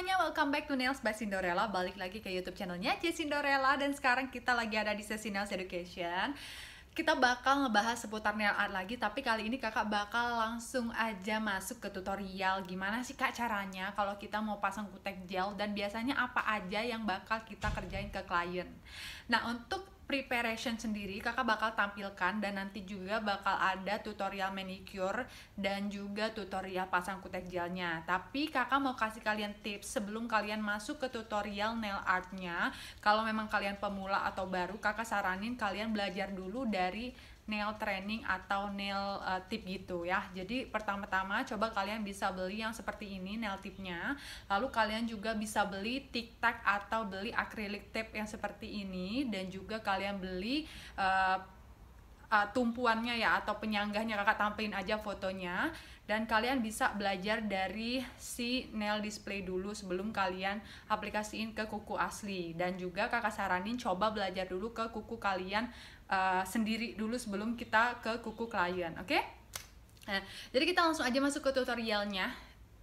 semuanya, welcome back to Nails by Cinderella. Balik lagi ke YouTube channelnya Cinderella. Dan sekarang kita lagi ada di sesi Nails Education. Kita bakal ngebahas seputar nail art lagi, tapi kali ini kakak bakal langsung aja masuk ke tutorial. Gimana sih kak caranya kalau kita mau pasang kutek gel, dan biasanya apa aja yang bakal kita kerjain ke klien. Nah, untuk preparation sendiri kakak bakal tampilkan, dan nanti juga bakal ada tutorial manicure dan juga tutorial pasang kutek gelnya. Tapi kakak mau kasih kalian tips sebelum kalian masuk ke tutorial nail artnya. Kalau memang kalian pemula atau baru, kakak saranin kalian belajar dulu dari nail training atau nail tip gitu ya. Jadi pertama-tama coba kalian bisa beli yang seperti ini nail tipnya. Lalu kalian juga bisa beli tic tac atau beli acrylic tape yang seperti ini, dan juga kalian beli tumpuannya ya, atau penyanggahnya. Kakak tampilin aja fotonya, dan kalian bisa belajar dari si nail display dulu sebelum kalian aplikasiin ke kuku asli. Dan juga kakak saranin coba belajar dulu ke kuku kalian sendiri dulu sebelum kita ke kuku klien, oke? Nah, jadi kita langsung aja masuk ke tutorialnya.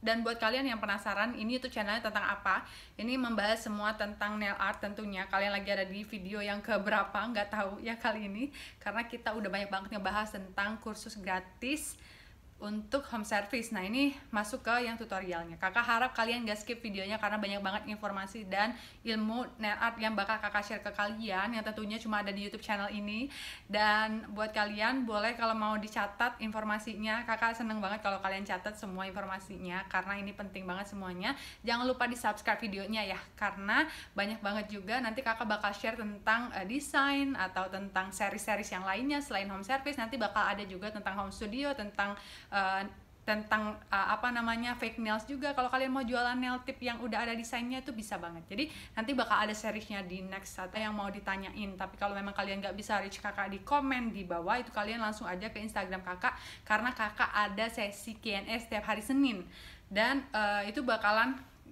Dan buat kalian yang penasaran, ini YouTube channelnya tentang apa? Ini membahas semua tentang nail art tentunya. Kalian lagi ada di video yang keberapa, nggak tahu ya kali ini. Karena kita udah banyak banget ngebahas tentang kursus gratis untuk home service. Nah, ini masuk ke yang tutorialnya. Kakak harap kalian gak skip videonya karena banyak banget informasi dan ilmu nail art yang bakal kakak share ke kalian, yang tentunya cuma ada di YouTube channel ini. Dan buat kalian boleh kalau mau dicatat informasinya, kakak seneng banget kalau kalian catat semua informasinya karena ini penting banget semuanya. Jangan lupa di subscribe videonya ya, karena banyak banget juga nanti kakak bakal share tentang desain atau tentang series-series yang lainnya selain home service. Nanti bakal ada juga tentang home studio, tentang apa namanya, fake nails juga. Kalau kalian mau jualan nail tip yang udah ada desainnya itu bisa banget. Jadi nanti bakal ada seriesnya di next atau yang mau ditanyain. Tapi kalau memang kalian nggak bisa reach kakak di komen di bawah, itu kalian langsung aja ke Instagram kakak, karena kakak ada sesi Q&A setiap hari Senin. Dan itu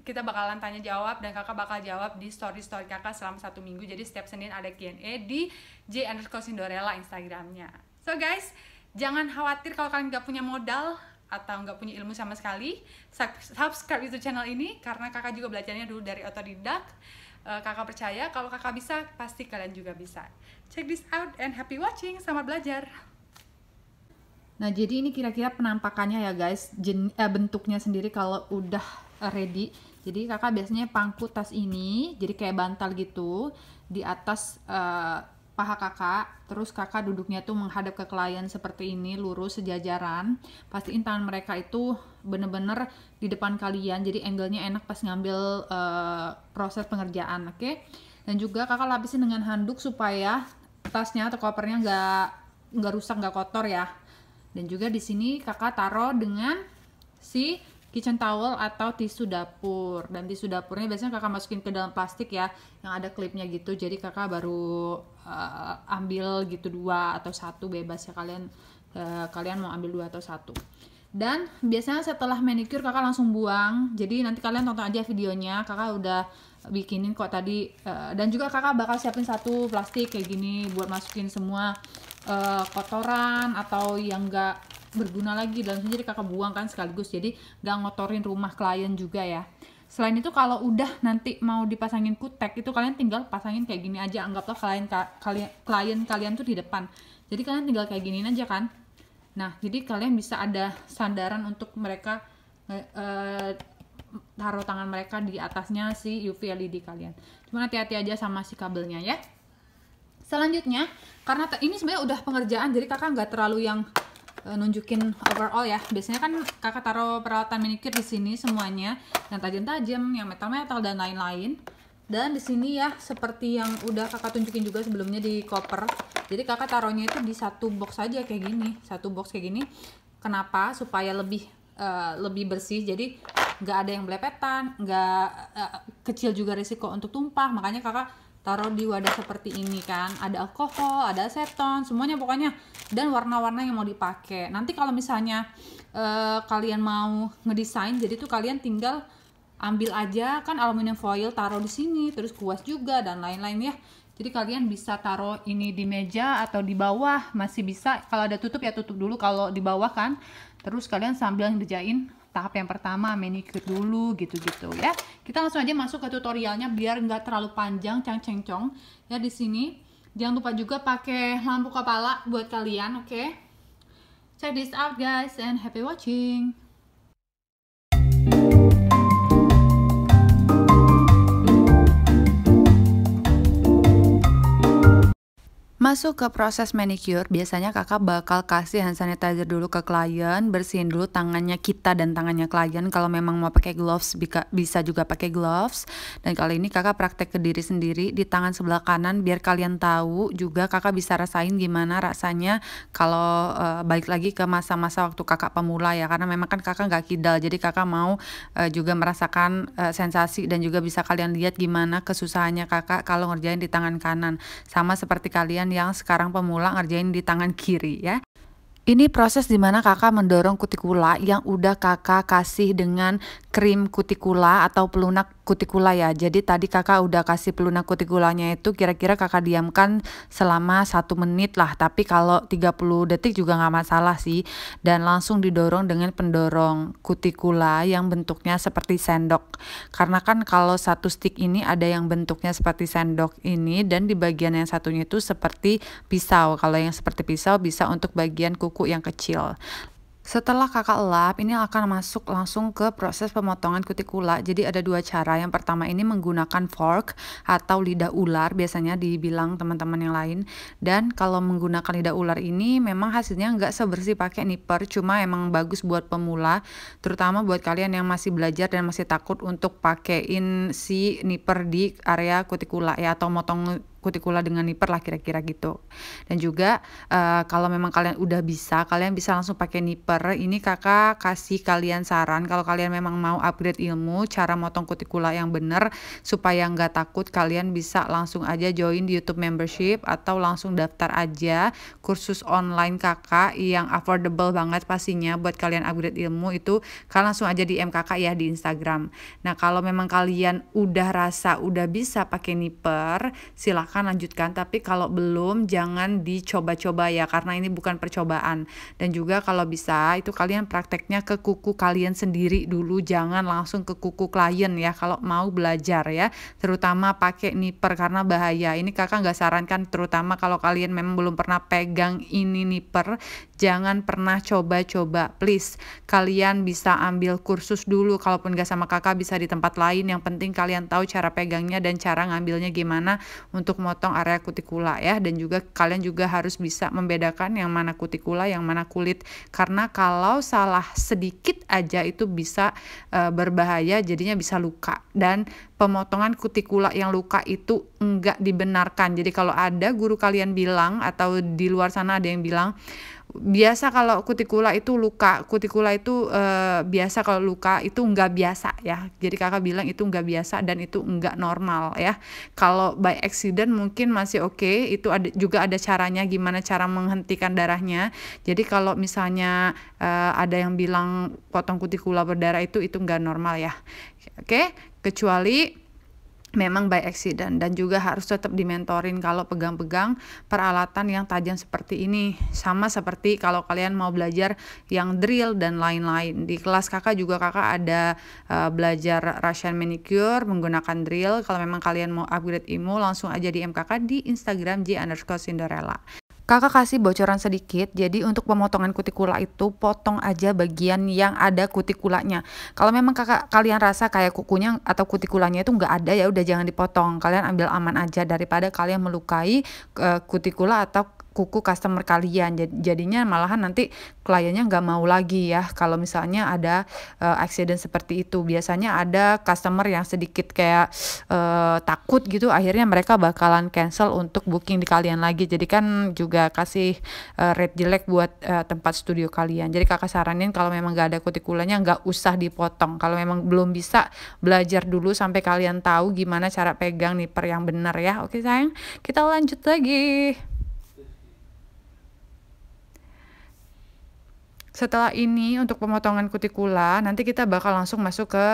kita bakalan tanya jawab, dan kakak bakal jawab di story kakak selama 1 minggu. Jadi setiap Senin ada Q&A di j_Cinderella Instagramnya. So guys, jangan khawatir kalau kalian nggak punya modal atau nggak punya ilmu sama sekali. Subscribe YouTube channel ini karena kakak juga belajarnya dulu dari otodidak. Kakak percaya kalau kakak bisa, pasti kalian juga bisa. Check this out and happy watching. Selamat belajar. Nah, jadi ini kira-kira penampakannya ya guys, bentuknya sendiri kalau udah ready. Jadi kakak biasanya pangku tas ini jadi kayak bantal gitu di atas paha kakak, terus kakak duduknya tuh menghadap ke klien seperti ini, lurus sejajaran. Pastiin tangan mereka itu bener-bener di depan kalian, jadi angle-nya enak pas ngambil proses pengerjaan, oke? Dan juga kakak lapisin dengan handuk supaya tasnya atau kopernya nggak rusak, nggak kotor ya. Dan juga di sini kakak taruh dengan si kitchen towel atau tisu dapur. Dan tisu dapurnya biasanya kakak masukin ke dalam plastik ya, yang ada klipnya gitu. Jadi kakak baru ambil gitu 2 atau 1, bebas ya kalian mau ambil 2 atau 1. Dan biasanya setelah manicure kakak langsung buang. Jadi nanti kalian tonton aja videonya, kakak udah bikinin kok tadi. Dan juga kakak bakal siapin 1 plastik kayak gini buat masukin semua kotoran atau yang enggak berguna lagi, dan jadi kakak buang kan sekaligus, jadi nggak ngotorin rumah klien juga ya. Selain itu, kalau udah nanti mau dipasangin kutek itu kalian tinggal pasangin kayak gini aja. Anggaplah klien kalian tuh di depan, jadi kalian tinggal kayak giniin aja kan. Nah, jadi kalian bisa ada sandaran untuk mereka taruh tangan mereka di atasnya si UV LED kalian. Cuma hati-hati aja sama si kabelnya ya. Selanjutnya, karena ini sebenarnya udah pengerjaan, jadi kakak nggak terlalu yang nunjukin overall ya. Biasanya kan kakak taruh peralatan manicure di sini semuanya, yang tajam-tajam, yang metal-metal dan lain-lain. Dan di sini ya seperti yang udah kakak tunjukin juga sebelumnya di koper. Jadi kakak taruhnya itu di 1 box aja kayak gini, 1 box kayak gini. Kenapa? Supaya lebih bersih. Jadi nggak ada yang belepetan, nggak kecil juga risiko untuk tumpah. Makanya kakak taruh di wadah seperti ini kan, ada alkohol, ada aseton, semuanya pokoknya, dan warna-warna yang mau dipakai. Nanti kalau misalnya kalian mau ngedesain, jadi tuh kalian tinggal ambil aja kan aluminium foil, taruh di sini, terus kuas juga dan lain-lain ya. Jadi kalian bisa taruh ini di meja atau di bawah, masih bisa. Kalau ada tutup ya tutup dulu kalau di bawah kan. Terus kalian sambil ngerjain tahap yang pertama manicure dulu gitu-gitu ya. Kita langsung aja masuk ke tutorialnya biar nggak terlalu panjang ceng-ceng-cong ya. Di sini jangan lupa juga pakai lampu kepala buat kalian, oke? Check this out guys and happy watching. Masuk ke proses manicure, biasanya kakak bakal kasih hand sanitizer dulu ke klien, bersihin dulu tangannya kita dan tangannya klien. Kalau memang mau pakai gloves, bisa juga pakai gloves. Dan kali ini kakak praktek ke diri sendiri di tangan sebelah kanan, biar kalian tahu juga kakak bisa rasain gimana rasanya kalau balik lagi ke masa-masa waktu kakak pemula ya. Karena memang kan kakak nggak kidal, jadi kakak mau juga merasakan sensasi dan juga bisa kalian lihat gimana kesusahannya kakak kalau ngerjain di tangan kanan. Sama seperti kalian yang sekarang pemula ngerjain di tangan kiri ya. Ini proses dimana kakak mendorong kutikula yang udah kakak kasih dengan krim kutikula atau pelunak kutikula ya. Jadi tadi kakak udah kasih pelunak kutikulanya itu kira-kira kakak diamkan selama 1 menit lah. Tapi kalau 30 detik juga nggak masalah sih. Dan langsung didorong dengan pendorong kutikula yang bentuknya seperti sendok. Karena kan kalau satu stick ini ada yang bentuknya seperti sendok ini, dan di bagian yang satunya itu seperti pisau. Kalau yang seperti pisau bisa untuk bagian kuku yang kecil. Setelah kakak lap, ini akan masuk langsung ke proses pemotongan kutikula. Jadi ada 2 cara. Yang pertama ini menggunakan fork atau lidah ular, biasanya dibilang teman-teman yang lain. Dan kalau menggunakan lidah ular ini memang hasilnya nggak sebersih pakai nipper, cuma emang bagus buat pemula, terutama buat kalian yang masih belajar dan masih takut untuk pakein si nipper di area kutikula ya, atau motong kutikula dengan nipper lah kira-kira gitu. Dan juga kalau memang kalian udah bisa, kalian bisa langsung pakai nipper. Ini kakak kasih kalian saran kalau kalian memang mau upgrade ilmu cara motong kutikula yang bener supaya nggak takut, kalian bisa langsung aja join di YouTube membership atau langsung daftar aja kursus online kakak yang affordable banget pastinya buat kalian upgrade ilmu. Itu kalian langsung aja DM kakak ya di Instagram. Nah kalau memang kalian udah rasa udah bisa pakai nipper, silahkan lanjutkan, tapi kalau belum jangan dicoba-coba ya, karena ini bukan percobaan. Dan juga kalau bisa itu kalian prakteknya ke kuku kalian sendiri dulu, jangan langsung ke kuku klien ya kalau mau belajar ya, terutama pakai nipper karena bahaya. Ini kakak nggak sarankan, terutama kalau kalian memang belum pernah pegang ini nipper, jangan pernah coba-coba, please. Kalian bisa ambil kursus dulu, kalaupun nggak sama kakak bisa di tempat lain, yang penting kalian tahu cara pegangnya dan cara ngambilnya gimana untuk motong area kutikula ya. Dan juga kalian juga harus bisa membedakan yang mana kutikula, yang mana kulit, karena kalau salah sedikit aja itu bisa berbahaya, jadinya bisa luka. Dan pemotongan kutikula yang luka itu enggak dibenarkan. Jadi kalau ada guru kalian bilang atau di luar sana ada yang bilang biasa kalau kutikula itu luka, kutikula itu biasa kalau luka, itu enggak biasa ya. Jadi kakak bilang itu enggak biasa dan itu enggak normal ya. Kalau by accident mungkin masih oke, itu juga ada caranya gimana cara menghentikan darahnya. Jadi kalau misalnya ada yang bilang potong kutikula berdarah itu enggak normal ya. Oke, kecuali memang by accident. Dan juga harus tetap dimentorin kalau pegang-pegang peralatan yang tajam seperti ini. Sama seperti kalau kalian mau belajar yang drill dan lain-lain. Di kelas kakak juga kakak ada belajar Russian manicure menggunakan drill. Kalau memang kalian mau upgrade ilmu, langsung aja DM kakak di Instagram j_Cinderella. Kakak kasih bocoran sedikit, jadi untuk pemotongan kutikula itu potong aja bagian yang ada kutikulanya. Kalau memang kalian rasa kayak kukunya atau kutikulanya itu nggak ada, ya udah jangan dipotong. Kalian ambil aman aja daripada kalian melukai kutikula atau kuku customer kalian. Jadinya malahan nanti kliennya nggak mau lagi ya kalau misalnya ada accident seperti itu. Biasanya ada customer yang sedikit kayak takut gitu, akhirnya mereka bakalan cancel untuk booking di kalian lagi. Jadi kan juga kasih rate jelek buat tempat studio kalian. Jadi kakak saranin kalau memang nggak ada kutikulanya nggak usah dipotong. Kalau memang belum bisa, belajar dulu sampai kalian tahu gimana cara pegang nipper yang benar ya. Oke sayang, kita lanjut lagi. Setelah ini untuk pemotongan kutikula, nanti kita bakal langsung masuk ke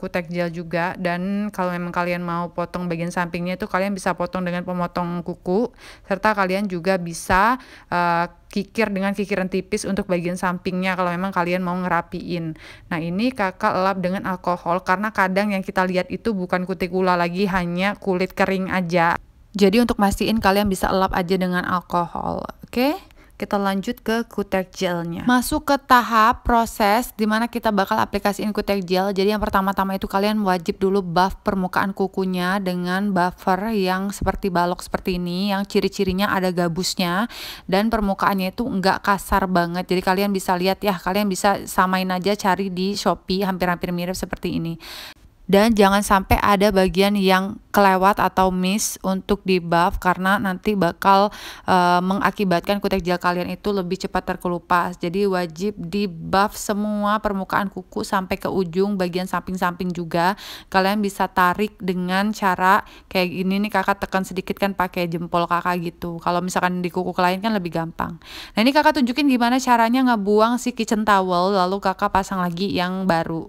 kutek gel juga. Dan kalau memang kalian mau potong bagian sampingnya itu kalian bisa potong dengan pemotong kuku, serta kalian juga bisa kikir dengan kikiran tipis untuk bagian sampingnya kalau memang kalian mau ngerapiin. Nah ini kakak lap dengan alkohol karena kadang yang kita lihat itu bukan kutikula lagi, hanya kulit kering aja. Jadi untuk mastiin kalian bisa lap aja dengan alkohol, oke? Kita lanjut ke kutek gelnya. Masuk ke tahap proses dimana kita bakal aplikasiin kutek gel. Jadi yang pertama-tama itu kalian wajib dulu buff permukaan kukunya dengan buffer yang seperti balok seperti ini, yang ciri-cirinya ada gabusnya dan permukaannya itu enggak kasar banget. Jadi kalian bisa lihat ya, kalian bisa samain aja, cari di Shopee hampir-hampir mirip seperti ini. Dan jangan sampai ada bagian yang kelewat atau miss untuk di buff, karena nanti bakal mengakibatkan kutek gel kalian itu lebih cepat terkelupas. Jadi wajib di buff semua permukaan kuku sampai ke ujung bagian samping-samping juga. Kalian bisa tarik dengan cara kayak gini nih, kakak tekan sedikit kan pakai jempol kakak gitu. Kalau misalkan di kuku lain kan lebih gampang. Nah ini kakak tunjukin gimana caranya ngebuang si kitchen towel, lalu kakak pasang lagi yang baru.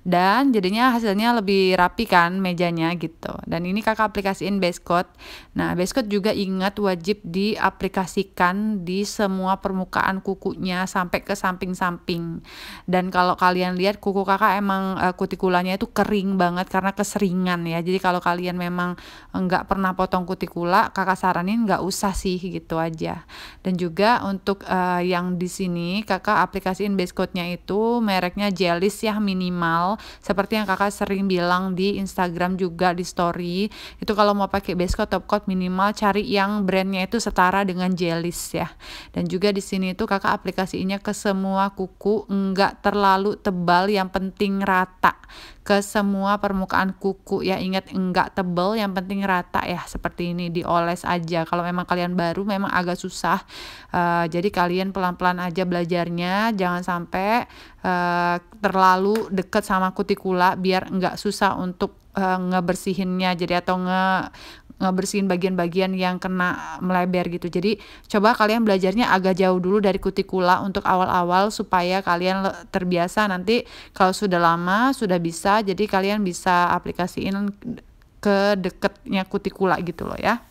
Dan jadinya hasilnya lebih rapi kan mejanya gitu. Dan ini kakak aplikasiin base coat. Nah base coat juga ingat wajib diaplikasikan di semua permukaan kukunya sampai ke samping-samping. Dan kalau kalian lihat kuku kakak emang kutikulanya itu kering banget karena keseringan ya. Jadi kalau kalian memang nggak pernah potong kutikula, kakak saranin nggak usah sih, gitu aja. Dan juga untuk yang di sini kakak aplikasiin base coatnya itu mereknya Jelis ya, minimal. Seperti yang kakak sering bilang di Instagram juga di story, itu kalau mau pakai base coat, top coat, minimal cari yang brandnya itu setara dengan Jelis ya. Dan juga di sini tuh kakak aplikasinya ke semua kuku, enggak terlalu tebal, yang penting rata ke semua permukaan kuku ya. Ingat, enggak tebal, yang penting rata ya, seperti ini, dioles aja. Kalau memang kalian baru memang agak susah, jadi kalian pelan-pelan aja belajarnya, jangan sampai terlalu deket sama kutikula biar enggak susah untuk ngebersihinnya, jadi atau ngebersihin bagian-bagian yang kena melebar gitu. Jadi coba kalian belajarnya agak jauh dulu dari kutikula untuk awal-awal supaya kalian terbiasa. Nanti kalau sudah lama sudah bisa, jadi kalian bisa aplikasiin ke deketnya kutikula gitu loh ya.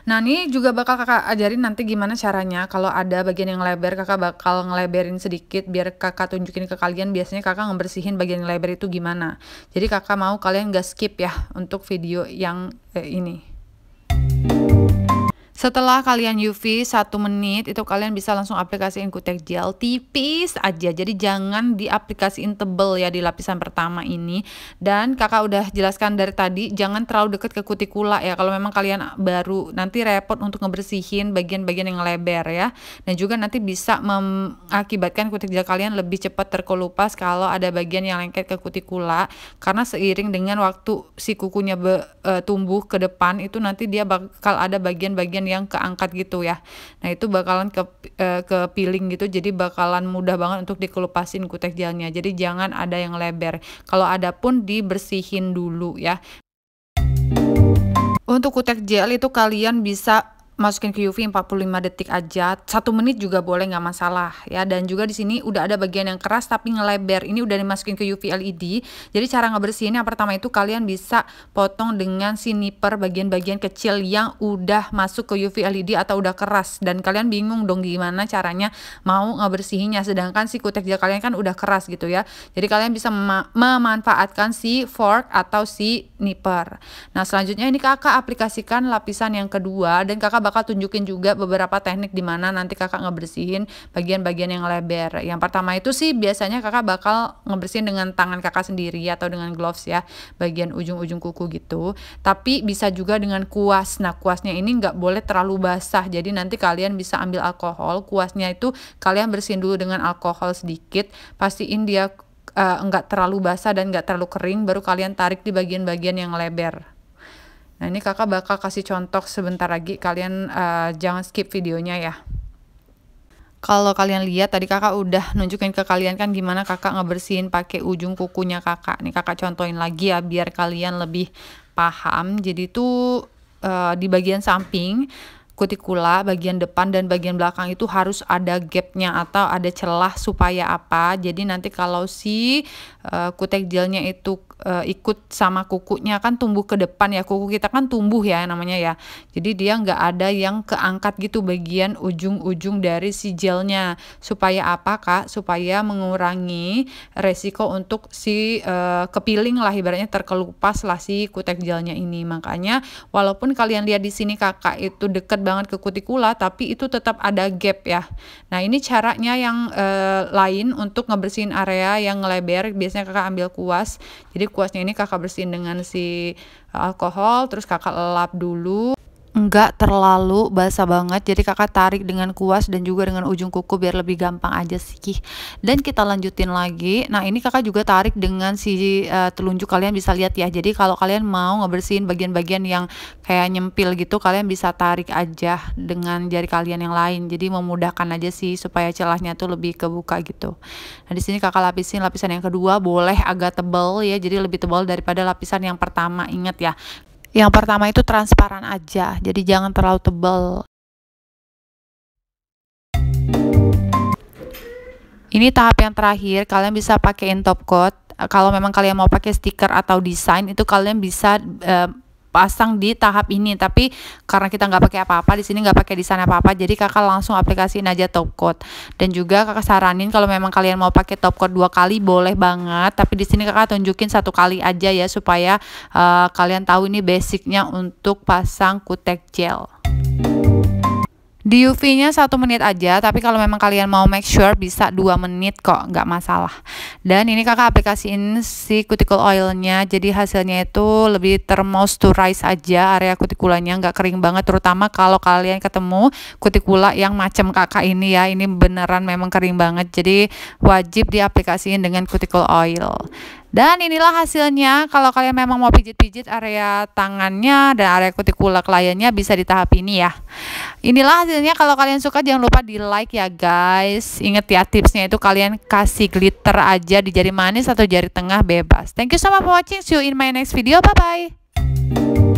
Nah ini juga bakal kakak ajarin nanti gimana caranya kalau ada bagian yang lebar, kakak bakal ngelebarin sedikit biar kakak tunjukin ke kalian biasanya kakak ngebersihin bagian yang lebar itu gimana. Jadi kakak mau kalian gak skip ya untuk video yang ini. Setelah kalian UV 1 menit itu kalian bisa langsung aplikasiin kutek gel tipis aja. Jadi jangan diaplikasiin tebel ya di lapisan pertama ini. Dan kakak udah jelaskan dari tadi, jangan terlalu deket ke kutikula ya. Kalau memang kalian baru, nanti repot untuk ngebersihin bagian-bagian yang lebar ya. Dan juga nanti bisa mengakibatkan kutek gel kalian lebih cepat terkelupas kalau ada bagian yang lengket ke kutikula. Karena seiring dengan waktu si kukunya tumbuh ke depan, itu nanti dia bakal ada bagian-bagian yang keangkat gitu ya. Nah itu bakalan ke peeling gitu, jadi bakalan mudah banget untuk dikelupasin kutek gelnya. Jadi jangan ada yang lebar, kalau ada pun dibersihin dulu ya. Untuk kutek gel itu kalian bisa masukin ke UV 45 detik aja, 1 menit juga boleh, nggak masalah ya. Dan juga di sini udah ada bagian yang keras tapi ngelebar, ini udah dimasukin ke UV LED. Jadi cara ngebersihin yang pertama itu kalian bisa potong dengan si nipper bagian-bagian kecil yang udah masuk ke UV LED atau udah keras, dan kalian bingung dong gimana caranya mau ngebersihinnya sedangkan si kutek gel kalian kan udah keras gitu ya. Jadi kalian bisa memanfaatkan si fork atau si nipper. Nah selanjutnya ini kakak aplikasikan lapisan yang kedua, dan kakak bakal tunjukin juga beberapa teknik di mana nanti kakak ngebersihin bagian-bagian yang lebar. Yang pertama itu sih biasanya kakak bakal ngebersihin dengan tangan kakak sendiri atau dengan gloves ya, bagian ujung-ujung kuku gitu. Tapi bisa juga dengan kuas. Nah kuasnya ini nggak boleh terlalu basah, jadi nanti kalian bisa ambil alkohol, kuasnya itu kalian bersihin dulu dengan alkohol sedikit, pastiin dia nggak terlalu basah dan nggak terlalu kering, baru kalian tarik di bagian-bagian yang lebar. Nah ini kakak bakal kasih contoh sebentar lagi, kalian jangan skip videonya ya. Kalau kalian lihat tadi kakak udah nunjukin ke kalian kan gimana kakak ngebersihin pakai ujung kukunya kakak. Nih kakak contohin lagi ya biar kalian lebih paham. Jadi tuh di bagian samping kutikula bagian depan dan bagian belakang itu harus ada gapnya atau ada celah supaya apa? Jadi nanti kalau si kutek gelnya itu ikut sama kukunya kan tumbuh ke depan ya, kuku kita kan tumbuh ya namanya ya. Jadi dia nggak ada yang keangkat gitu bagian ujung-ujung dari si gelnya. Supaya apa Kak? Supaya mengurangi resiko untuk si kepiling lah, ibaratnya terkelupas lah si kutek gelnya ini. Makanya walaupun kalian lihat di sini Kakak itu deket banget ke kutikula, tapi itu tetap ada gap ya. Nah ini caranya yang lain untuk ngebersihin area yang ngeleber. Biasanya Kakak ambil kuas, jadi kuasnya ini Kakak bersihin dengan si alkohol, terus Kakak lap dulu. Enggak terlalu basah banget, jadi Kakak tarik dengan kuas dan juga dengan ujung kuku biar lebih gampang aja sih. Dan kita lanjutin lagi. Nah ini Kakak juga tarik dengan si telunjuk, kalian bisa lihat ya. Jadi kalau kalian mau ngebersihin bagian-bagian yang kayak nyempil gitu, kalian bisa tarik aja dengan jari kalian yang lain. Jadi memudahkan aja sih supaya celahnya tuh lebih kebuka gitu. Nah di sini Kakak lapisin lapisan yang kedua, boleh agak tebal ya, jadi lebih tebal daripada lapisan yang pertama. Ingat ya, yang pertama itu transparan aja, jadi jangan terlalu tebal. Ini tahap yang terakhir, kalian bisa pakein top coat. Kalau memang kalian mau pakai stiker atau desain, itu kalian bisa pasang di tahap ini. Tapi karena kita nggak pakai apa-apa di sini, nggak pakai desain apa-apa, jadi Kakak langsung aplikasiin aja top coat. Dan juga Kakak saranin kalau memang kalian mau pakai top coat 2 kali boleh banget, tapi di sini Kakak tunjukin 1 kali aja ya, supaya kalian tahu ini basicnya untuk pasang kutek gel. Di UV-nya 1 menit aja, tapi kalau memang kalian mau make sure bisa 2 menit kok, nggak masalah. Dan ini Kakak aplikasiin si cuticle oilnya, jadi hasilnya itu lebih termoisturize aja area kutikulanya, nggak kering banget. Terutama kalau kalian ketemu kutikula yang macam Kakak ini ya, ini beneran memang kering banget, jadi wajib diaplikasiin dengan cuticle oil. Dan inilah hasilnya. Kalau kalian memang mau pijit-pijit area tangannya dan area kutikula kliennya, bisa di tahap ini ya. Inilah hasilnya. Kalau kalian suka jangan lupa di like ya guys. Ingat ya, tipsnya itu kalian kasih glitter aja di jari manis atau jari tengah, bebas. Thank you so much for watching. See you in my next video. Bye bye.